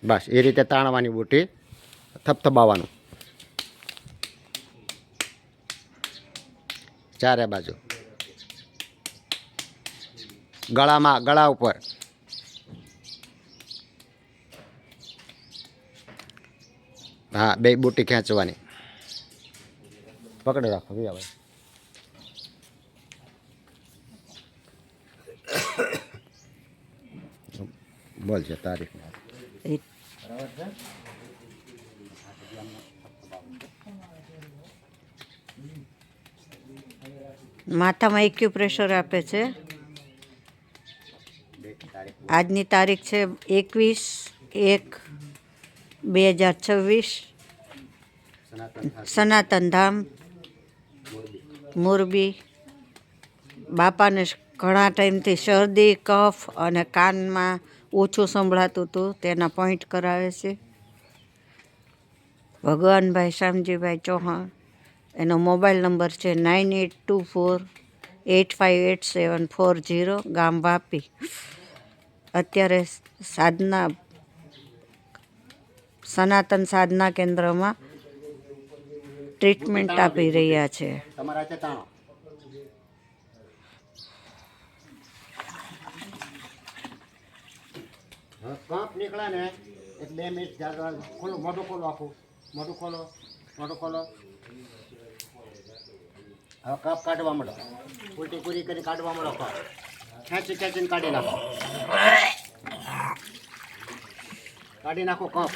બસ એ રીતે તાણવાની બુટી, થપથપાવાનું ચારે બાજુ, ગળામાં, ગળા ઉપર. હા, બે બુટી ખેંચવાની. પકડી રાખો ભાઈ. બોલ છે તારીખ. માથામાં એક્યુપ્રેશર આપે છે. આજની તારીખ છે 21/1/2026. સનાતન ધામ મોરબી. બાપાને ઘણા ટાઈમથી શરદી, કફ અને કાનમાં ઓછું સંભળાતું હતું, તેના પોઈન્ટ કરાવે છે. ભગવાનભાઈ શામજીભાઈ ચૌહાણ. એનો મોબાઈલ નંબર છે 9824858740, ગામ વાપી. અત્યારે સાધના, સનાતન સાધના કેન્દ્રમાં ટ્રીટમેન્ટ આપી રહ્યા છે. કંપ નીકળે ને એટલે 2 મિનિટ ખોલો, મોઢું ખોલો, આખું મોઢું ખોલો, મોઢું ખોલો. હવે કપ કાઢવા માંડો, ઉલટી પૂરી કરી કાઢવા માંડો. કપ ખેંચી ખેંચીને કાઢી નાખો, કાઢી નાખો કપ.